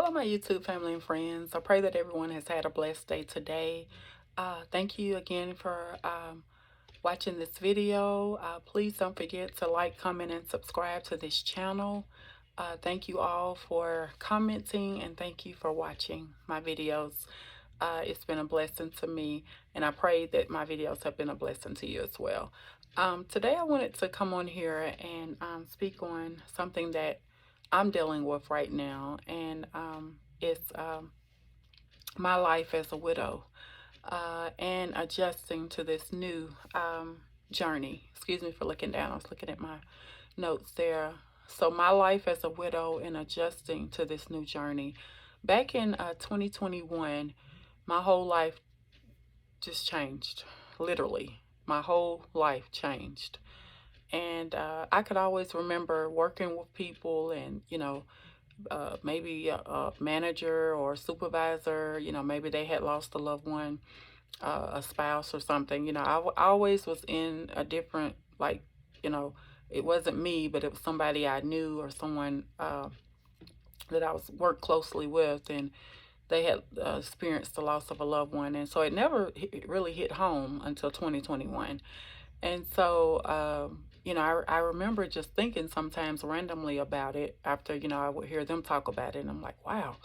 Hello, my YouTube family and friends. I pray that everyone has had a blessed day today. Thank you again for watching this video. Please don't forget to like, comment, and subscribe to this channel. Thank you all for commenting and thank you for watching my videos. It's been a blessing to me, and I pray that my videos have been a blessing to you as well. Today, I wanted to come on here and speak on something that I'm dealing with right now, and it's my life as a widow and adjusting to this new journey. Excuse me for looking down. I was looking at my notes there. So, my life as a widow and adjusting to this new journey. Back in 2021, my whole life just changed. Literally, my whole life changed. And I could always remember working with people and, maybe a manager or supervisor, maybe they had lost a loved one, a spouse or something. I always was in a different, like, you know, it wasn't me, but it was somebody I knew or someone that I was worked closely with, and they had experienced the loss of a loved one. And so it never really hit home until 2021. And so, I remember just thinking sometimes randomly about it after, I would hear them talk about it. And I'm like, wow,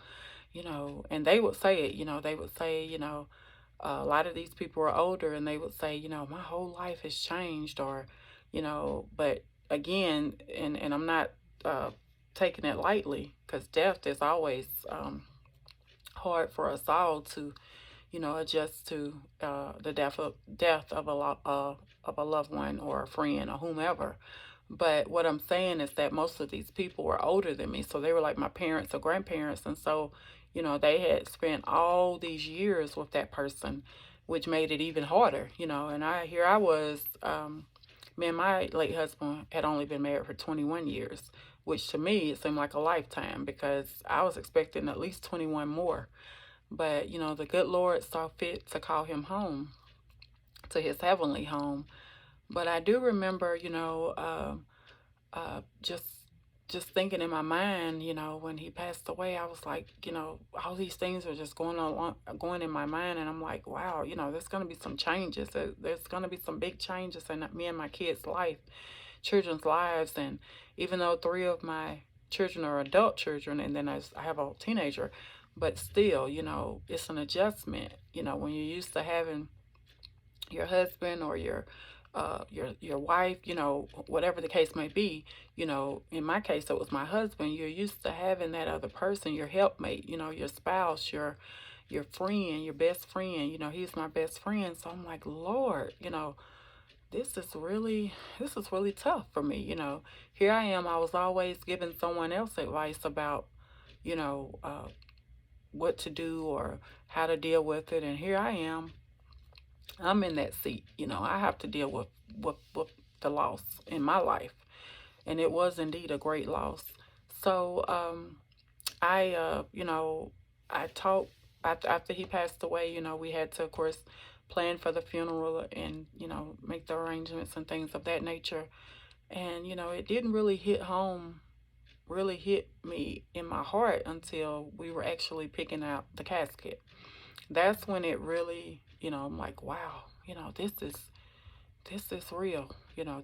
and they would say it, they would say, a lot of these people are older and they would say, my whole life has changed or, but again, and I'm not taking it lightly because death is always hard for us all to adjust to the death of of a loved one or a friend or whomever. But what I'm saying is that most of these people were older than me, so they were like my parents or grandparents, and so they had spent all these years with that person, which made it even harder. And I was. Me and my late husband had only been married for 21 years, which to me it seemed like a lifetime because I was expecting at least 21 more. But, the good Lord saw fit to call him home to his heavenly home. But I do remember, just thinking in my mind, when he passed away, I was like, all these things were just going in my mind, and I'm like, wow, there's going to be some changes. There's going to be some big changes in me and my kids' life, children's lives, and even though three of my children are adult children, and then I have a teenager, but still, it's an adjustment. When you're used to having your husband or your wife, whatever the case may be, in my case it was my husband. You're used to having that other person, your helpmate, your spouse, your friend, your best friend. He's my best friend. So I'm like, Lord, this is really tough for me. Here I am. I was always giving someone else advice about, you know, uh, what to do or how to deal with it, and here I am. I'm in that seat. I have to deal with the loss in my life, and it was indeed a great loss. So I I talked after he passed away. We had to, of course, plan for the funeral and make the arrangements and things of that nature. And it didn't really hit home, really hit me in my heart until we were actually picking out the casket. That's when it really, I'm like, wow, this is real.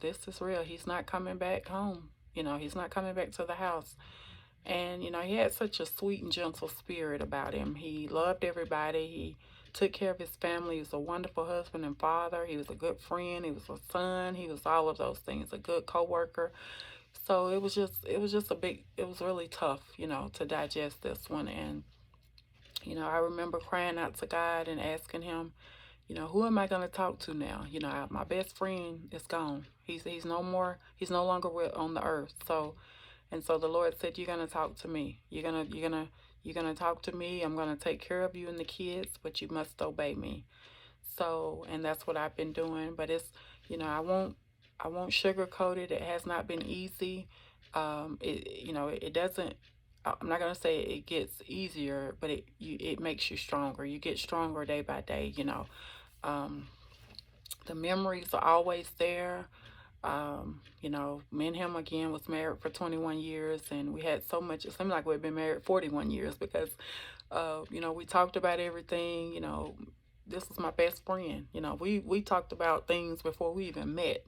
This is real. He's not coming back home. He's not coming back to the house. And, he had such a sweet and gentle spirit about him. He loved everybody. He took care of his family. He was a wonderful husband and father. He was a good friend. He was a son. He was all of those things, a good coworker. So it was really tough, to digest this one. And, I remember crying out to God and asking him, who am I going to talk to now? My best friend is gone. He's no more. He's no longer on the earth. So the Lord said, "You're gonna talk to me. You're gonna talk to me. I'm gonna take care of you and the kids, but you must obey me." So, and that's what I've been doing. But it's, I won't sugarcoat it. It has not been easy. It doesn't. I'm not gonna say it gets easier, but it makes you stronger. You get stronger day by day. Um, the memories are always there. You know, me and him again was married for 21 years, and we had so much. It seemed like we'd been married 41 years because, you know, we talked about everything. You know, this was my best friend. You know, we talked about things before we even met.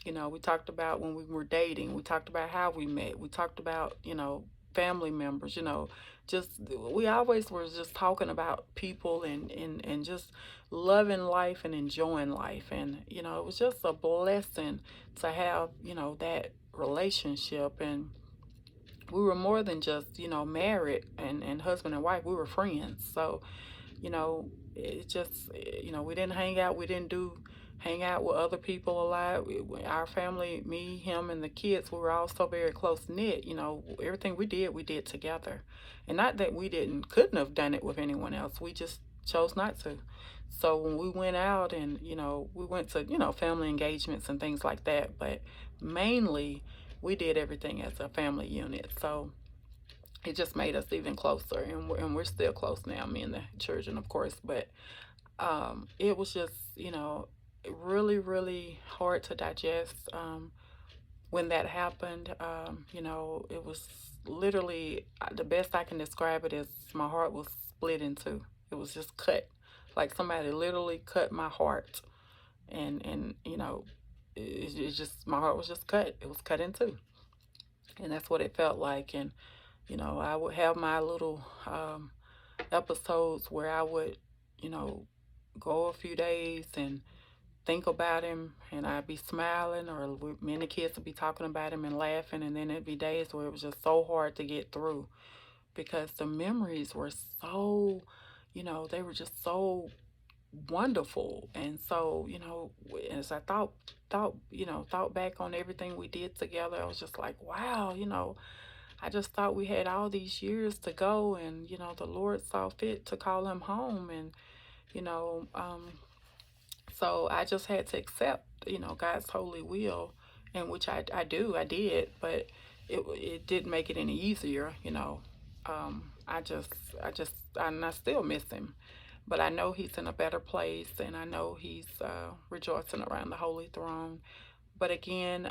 You know, we talked about when we were dating. We talked about how we met. We talked about, you know, family members. You know, just we always were just talking about people and just loving life and enjoying life. And you know, it was just a blessing to have, you know, that relationship. And we were more than just, you know, married and husband and wife. We were friends. So you know, it just, you know, we didn't hang out. We didn't do hang out with other people a lot. Our family, me, him, and the kids, we were all so very close knit. You know, everything we did together. And not that we couldn't have done it with anyone else. We just chose not to. So when we went out and, you know, we went to, you know, family engagements and things like that. But mainly, we did everything as a family unit. So it just made us even closer, and we're still close now, me and the children, of course. But it was just, you know, really, really hard to digest when that happened. You know, it was literally the best I can describe it is my heart was split in two. It was just cut, like somebody literally cut my heart, and you know, it just my heart was just cut. It was cut in two, and that's what it felt like. And you know, I would have my little episodes where I would, you know, go a few days and think about him, and I'd be smiling, or me and the kids would be talking about him and laughing, and then it'd be days where it was just so hard to get through because the memories were so, you know, they were just so wonderful. And so, you know, as I thought back on everything we did together, I was just like, wow, you know, I just thought we had all these years to go, and you know, the Lord saw fit to call him home. And you know, so I just had to accept, you know, God's holy will, and which I did, but it didn't make it any easier, you know. And I still miss him, but I know he's in a better place, and I know he's rejoicing around the holy throne. But again,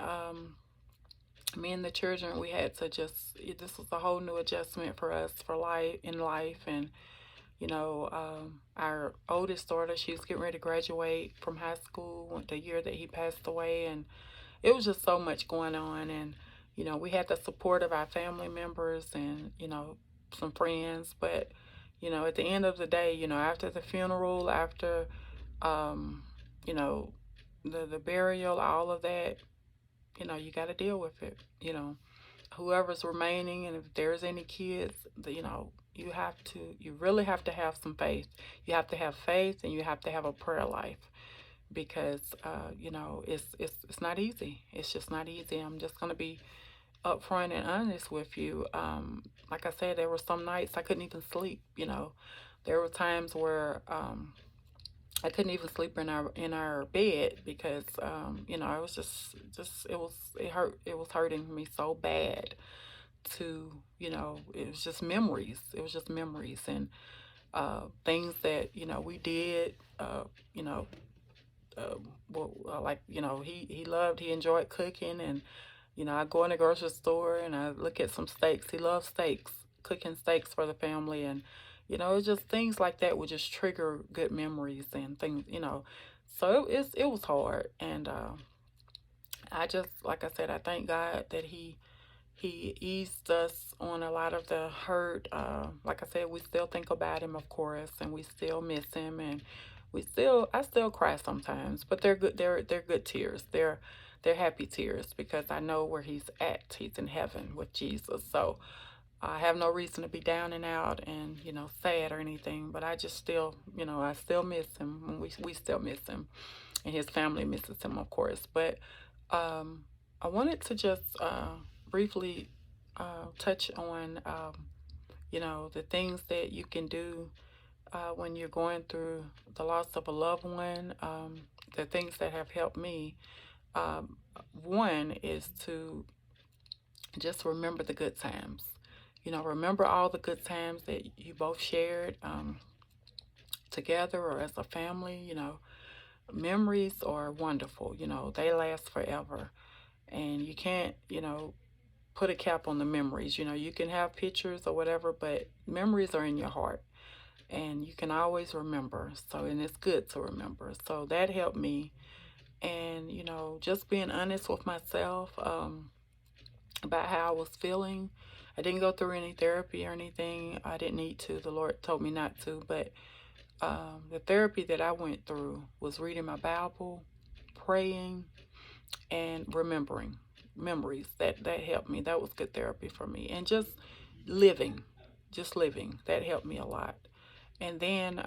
me and the children, we had to just, this was a whole new adjustment for us for life in life. And you know, our oldest daughter, she was getting ready to graduate from high school the year that he passed away, and it was just so much going on. And you know, we had the support of our family members and, you know, some friends. But you know, at the end of the day, you know, after the funeral, after um you know, the burial, all of that, you know, you got to deal with it. You know, whoever's remaining, and if there's any kids, you know, you really have to have some faith. You have to have faith, and you have to have a prayer life, because you know, it's not easy. It's just not easy. I'm just gonna be upfront and honest with you. Like I said, there were some nights I couldn't even sleep. You know, there were times where I couldn't even sleep in our bed because you know, I was just it was hurting me so bad to, you know, it was just memories. It was just memories, and things that, you know, we did, you know, uh, like, you know, he enjoyed cooking. And you know, I go in the grocery store and I look at some steaks. He loves steaks, cooking steaks for the family. And you know, it's just things like that would just trigger good memories and things, you know. So it was hard. And I just, like I said, I thank God that he eased us on a lot of the hurt. Like I said, we still think about him, of course, and we still miss him, and I still cry sometimes, but they're good. They're good tears. They're happy tears because I know where he's at. He's in heaven with Jesus. So I have no reason to be down and out and, you know, sad or anything. But I just still, you know, I still miss him, and we still miss him, and his family misses him, of course. But um, I wanted to just briefly touch on, you know, the things that you can do when you're going through the loss of a loved one. The things that have helped me. Um, One is to just remember the good times. You know, remember all the good times that you both shared together or as a family. You know, memories are wonderful. You know, they last forever. And you can't, put a cap on the memories. You can have pictures or whatever, but memories are in your heart and you can always remember. So, and it's good to remember. So that helped me. And, just being honest with myself about how I was feeling. I didn't go through any therapy or anything. I didn't need to. The Lord told me not to. But the therapy that I went through was reading my Bible, praying, and remembering memories. That helped me. That was good therapy for me. And living, just living, that helped me a lot. And then,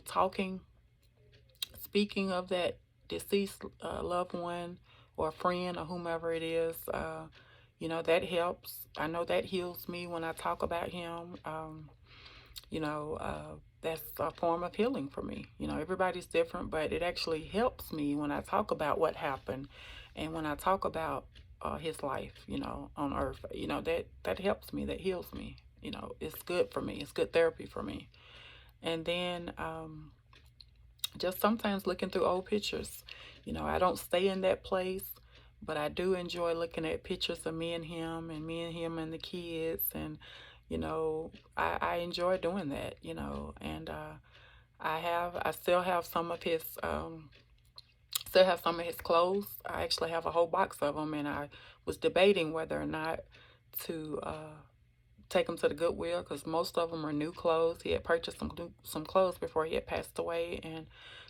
talking, speaking of that deceased loved one or friend or whomever it is, that helps. I know that heals me when I talk about him. That's a form of healing for me. Everybody's different, but it actually helps me when I talk about what happened and when I talk about his life, on earth. That helps me, that heals me. It's good for me. It's good therapy for me. And then just sometimes looking through old pictures. I don't stay in that place, but I do enjoy looking at pictures of me and him and the kids. And, I enjoy doing that, and I still have some of his clothes. I actually have a whole box of them, and I was debating whether or not to take them to the Goodwill because most of them are new clothes. He had purchased some clothes before he had passed away, and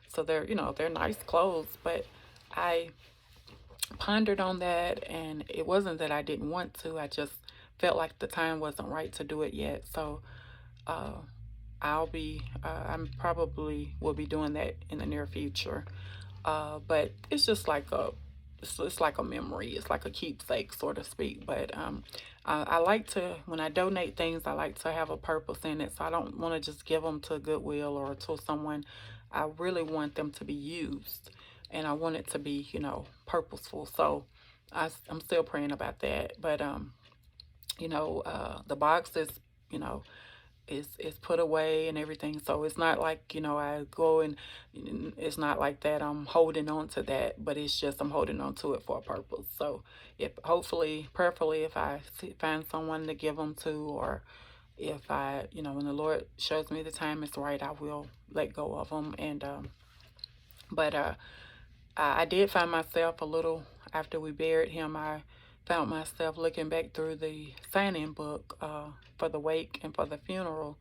so they're nice clothes. But I pondered on that, and it wasn't that I didn't want to. I just felt like the time wasn't right to do it yet. So uh, I'm probably will be doing that in the near future. But it's just like it's like a memory. It's like a keepsake, so to speak. But I like to, when I donate things, I like to have a purpose in it. So I don't want to just give them to Goodwill or to someone. I really want them to be used, and I want it to be, purposeful. So I'm still praying about that. But the box is, you know, is put away and everything. So it's not like, I go and it's not like that I'm holding on to that, but it's just I'm holding on to it for a purpose. So if hopefully, prayerfully, if I find someone to give them to, or if I, when the Lord shows me the time is right, I will let go of them. And, but I did find myself a little, after we buried him, I found myself looking back through the sign-in book for the wake and for the funeral.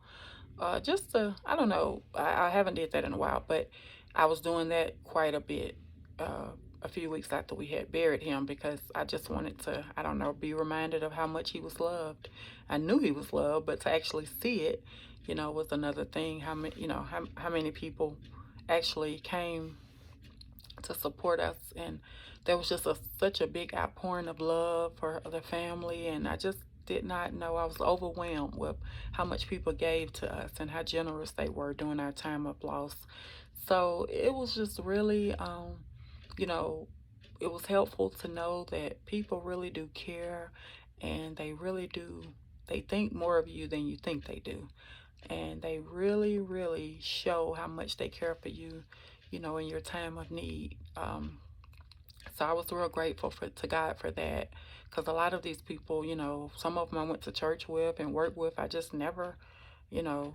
Just to, I don't know, I haven't did that in a while, but I was doing that quite a bit a few weeks after we had buried him because I just wanted to, I don't know, be reminded of how much he was loved. I knew he was loved, but to actually see it, was another thing. How many, how many people actually came to support us, and there was just such a big outpouring of love for the family, and I just did not know. I was overwhelmed with how much people gave to us and how generous they were during our time of loss. So it was just really you know it was helpful to know that people really do care, and they really do, they think more of you than you think they do, and they really, really show how much they care for you, in your time of need. So I was real grateful to God for that, because a lot of these people, some of them I went to church with and worked with, I just never, you know,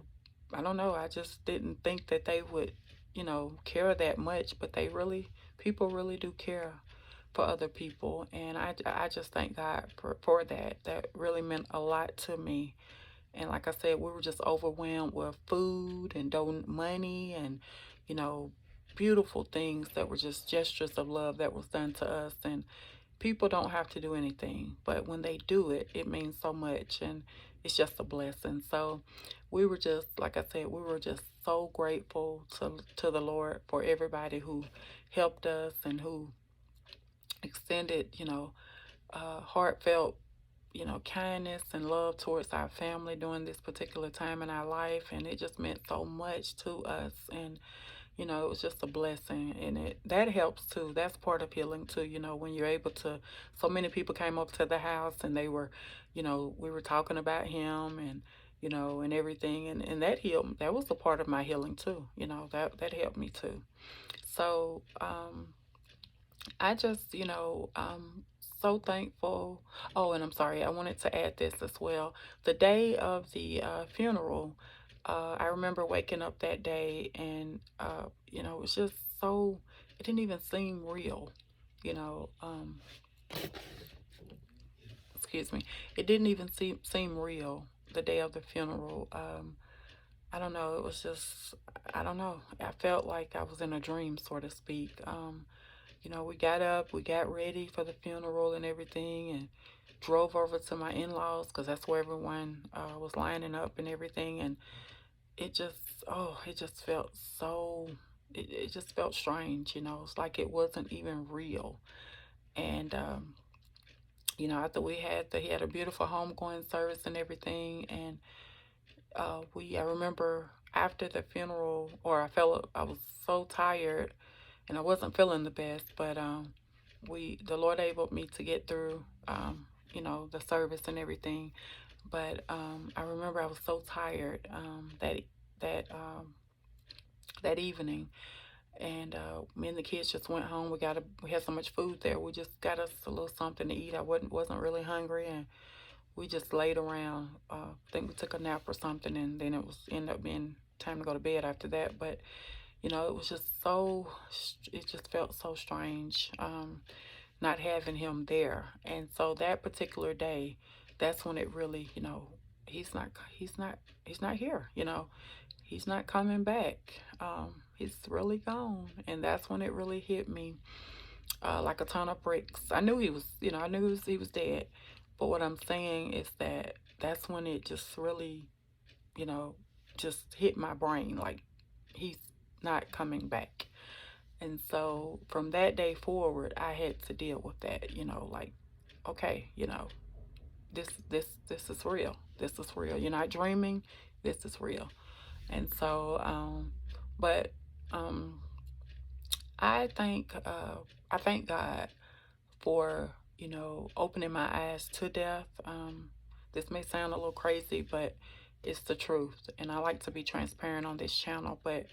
I don't know, I just didn't think that they would, care that much, but people really do care for other people, and I just thank God for that. That really meant a lot to me. And like I said, we were just overwhelmed with food and money and, you know, beautiful things that were just gestures of love that was done to us. And people don't have to do anything, but when they do it, it means so much, and it's just a blessing. So we were just, like I said, we were just so grateful to the Lord for everybody who helped us and who extended, heartfelt, kindness and love towards our family during this particular time in our life. And it just meant so much to us. And, it was just a blessing. And that helps too. That's part of healing too, when you're able to, so many people came up to the house and they were, we were talking about him and, and everything. And that healed, that was a part of my healing too. That helped me too. So, I just, so thankful. Oh, and I'm sorry, I wanted to add this as well. The day of the funeral, I remember waking up that day and, it was just so, it didn't even seem real, you know. Excuse me. It didn't even seem real the day of the funeral. I don't know. It was just, I don't know. I felt like I was in a dream, so to speak. We got up, we got ready for the funeral and everything, and drove over to my in-laws because that's where everyone was lining up and everything. And it just, oh, it just felt so, it just felt strange, It's like it wasn't even real. And, after he had a beautiful homegoing service and everything. And I remember after the funeral, or I was so tired and I wasn't feeling the best, but the Lord enabled me to get through, the service and everything. But I remember I was so tired that that evening, and me and the kids just went home. We had so much food there. We just got us a little something to eat. I wasn't really hungry, and we just laid around. I think we took a nap or something, and then ended up being time to go to bed after that. But it was just it just felt so strange, not having him there. And so that particular day, that's when it really, he's not here, he's not coming back. He's really gone. And that's when it really hit me, like a ton of bricks. I knew he was dead. But what I'm saying is that that's when it just really, you know, just hit my brain, like he's not coming back. And so from that day forward, I had to deal with that, like, okay, this is real. This is real. You're not dreaming. This is real. And so, but um, I thank God for opening my eyes to death. This may sound a little crazy, but it's the truth, and I like to be transparent on this channel. But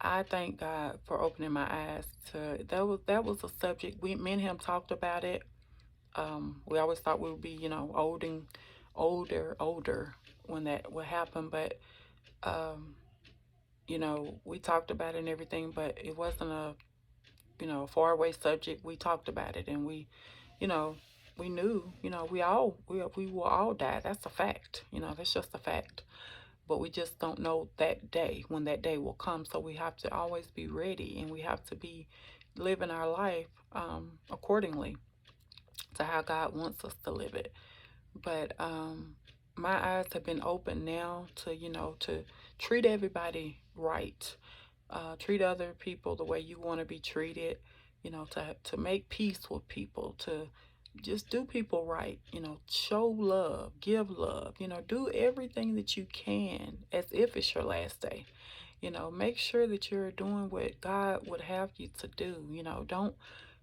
I thank God for opening my eyes to that was a subject me and him talked about it. We always thought we would be older when that would happen, but um, we talked about it and everything, but it wasn't a far away subject. We talked about it, and you know, we knew, we will all die. That's a fact. That's just a fact. But we just don't know that day, when that day will come. So we have to always be ready, and we have to be living our life accordingly to how God wants us to live it. But my eyes have been open now to, to treat everybody right. Treat other people the way you want to be treated, to make peace with people, to just do people right, show love, give love, do everything that you can as if it's your last day. Make sure that you're doing what God would have you to do. Don't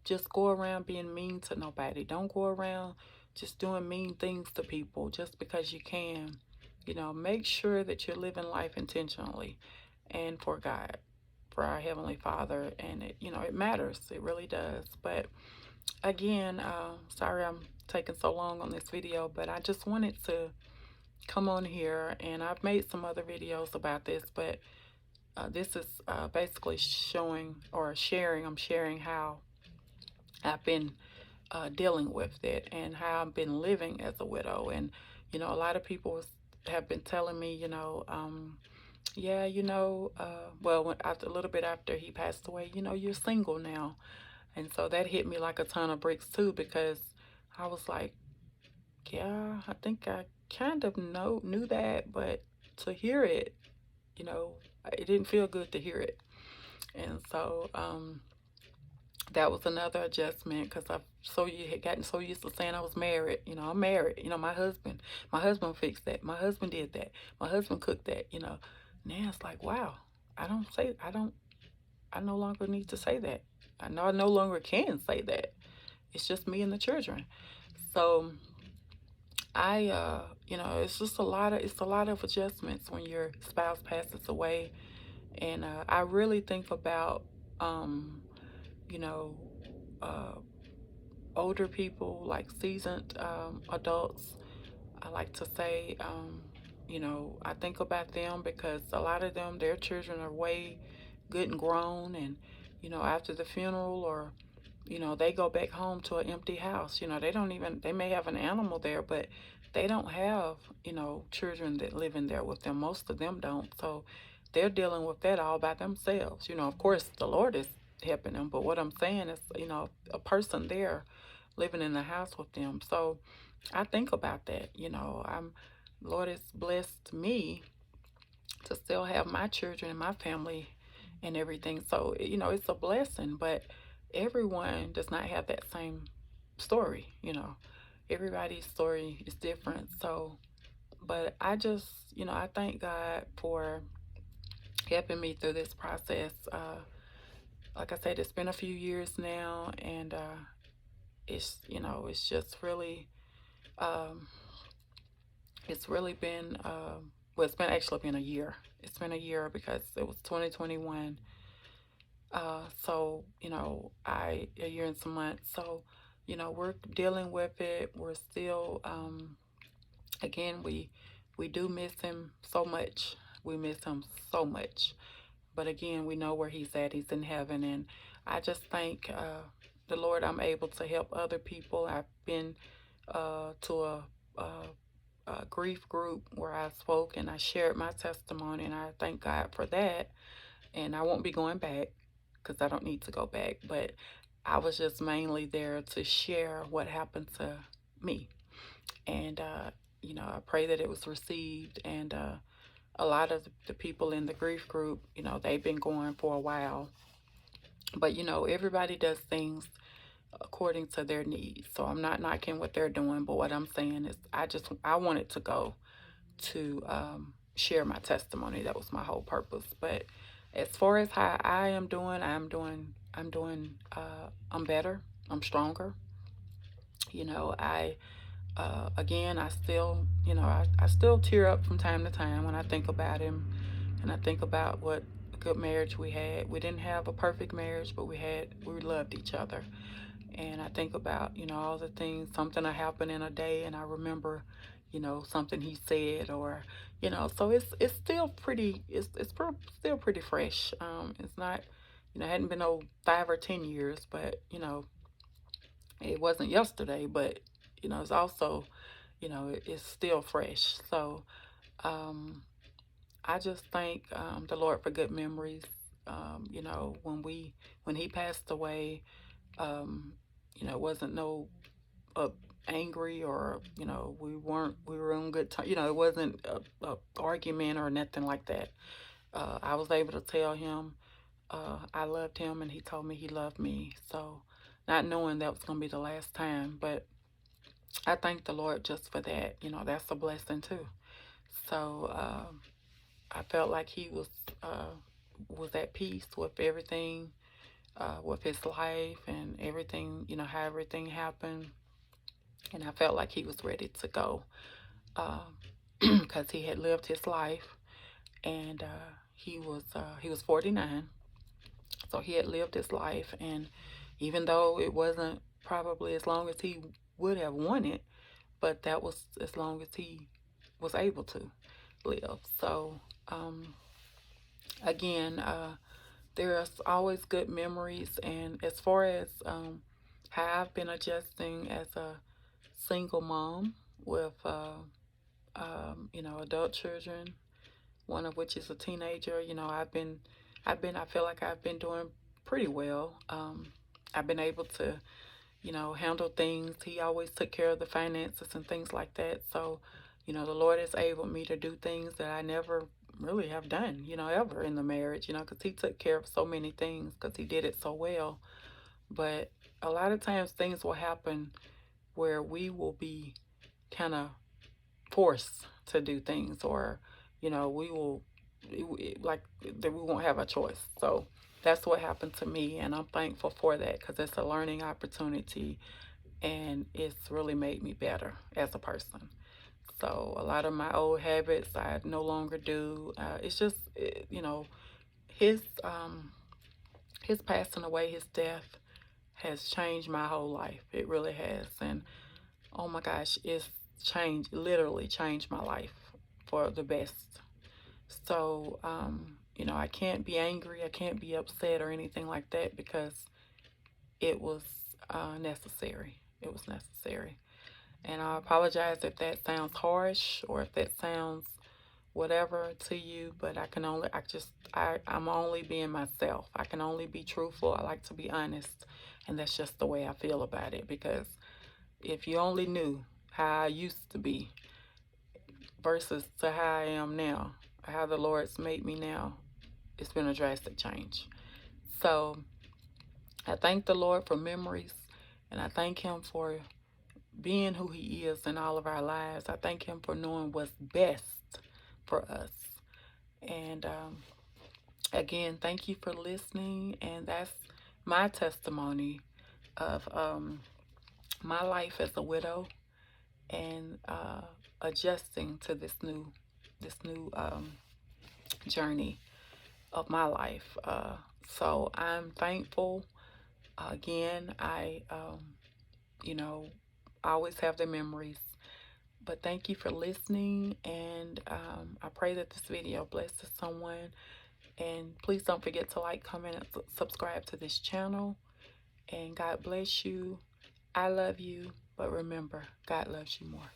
just go around being mean to nobody. Don't go around just doing mean things to people just because you can. Make sure that you're living life intentionally and for God, for our Heavenly Father. And it matters. It really does. But again, sorry I'm taking so long on this video, but I just wanted to come on here, and I've made some other videos about this, but this is basically showing or sharing. I'm sharing how I've been dealing with it and how I've been living as a widow. And a lot of people have been telling me, yeah, well, a little bit after he passed away, you're single now. And so that hit me like a ton of bricks too, because I was like, yeah, I think I kind of knew that, but to hear it, it didn't feel good to hear it. And so that was another adjustment, because had gotten so used to saying I was married. I'm married. My husband fixed that. My husband did that. My husband cooked that. Now it's like, wow, I no longer need to say that. I know I no longer can say that. It's just me and the children. So it's a lot of adjustments when your spouse passes away. And I really think about, you know, uh, older people, like seasoned adults, I like to say, I think about them because a lot of them, their children are way good and grown, and after the funeral, or they go back home to an empty house. They don't even, they may have an animal there, but they don't have, children that live in there with them. Most of them don't. So they're dealing with that all by themselves. Of course, the Lord is helping them, but what I'm saying is, a person there living in the house with them. So I think about that. Lord has blessed me to still have my children and my family and everything. So, it's a blessing, but everyone does not have that same story. Everybody's story is different. So, but I just, I thank God for helping me through this process. Like I said, it's been a few years now, and it's just really, um, it's really been, well, it's been actually been a year. It's been a year because it was 2021. So, a year and some months. So, we're dealing with it. We're still, again, we do miss him so much. We miss him so much. But again, we know where he's at. He's in heaven. And I just thank the Lord I'm able to help other people. I've been to a grief group where I spoke and I shared my testimony, and I thank God for that. And I won't be going back because I don't need to go back, but I was just mainly there to share what happened to me. And, I pray that it was received. And a lot of the people in the grief group, they've been going for a while. But, everybody does things according to their needs. So I'm not knocking what they're doing, but what I'm saying is I wanted to go to share my testimony. That was my whole purpose. But as far as how I am doing, I'm better. I'm stronger. I again, I still, I still tear up from time to time when I think about him, and I think about what a good marriage we had. We didn't have a perfect marriage, but we loved each other. And I think about, all the things, something that happened in a day, and I remember, something he said, or, so it's still pretty, still pretty fresh. It's not, it hadn't been no 5 or 10 years, but, it wasn't yesterday, but, it's also, it's still fresh. So, um, I just thank the Lord for good memories. When he passed away, um, it wasn't no uh, angry, or we were on good time. It wasn't a argument or nothing like that. I was able to tell him I loved him, and he told me he loved me. So, not knowing that was gonna be the last time, but I thank the Lord just for that. That's a blessing too. So I felt like he was at peace with everything, with his life and everything. How everything happened, and I felt like he was ready to go, because he had lived his life, and he was 49, so he had lived his life, and even though it wasn't probably as long as he would have wanted, but that was as long as he was able to live. So again, there's always good memories, and as far as how I've been adjusting as a single mom with adult children, one of which is a teenager. I feel like I've been doing pretty well. I've been able to, handle things. He always took care of the finances and things like that. So, the Lord has able me to do things that I never really have done, ever in the marriage, because he took care of so many things because he did it so well. But a lot of times things will happen where we will be kind of forced to do things, or we will, like, that we won't have a choice. So that's what happened to me, and I'm thankful for that because it's a learning opportunity, and it's really made me better as a person. So a lot of my old habits I no longer do. It's just his his passing away, his death has changed my whole life. It really has. And oh my gosh, it's changed, literally changed my life for the best. So, you know, I can't be angry, I can't be upset or anything like that, because it was necessary. It was necessary. And I apologize if that sounds harsh or if that sounds whatever to you, but I'm only being myself. I can only be truthful. I like to be honest, and that's just the way I feel about it. Because if you only knew how I used to be versus to how I am now, how the Lord's made me now, it's been a drastic change. So I thank the Lord for memories, and I thank him for being who he is in all of our lives. I thank him for knowing what's best for us. And again, thank you for listening. And that's my testimony of my life as a widow, and adjusting to this new journey of my life. So I'm thankful. Again, you know, I always have the memories. But thank you for listening, and I pray that this video blesses someone. And please don't forget to like, comment, and subscribe to this channel. And God bless you. I love you, but remember, God loves you more.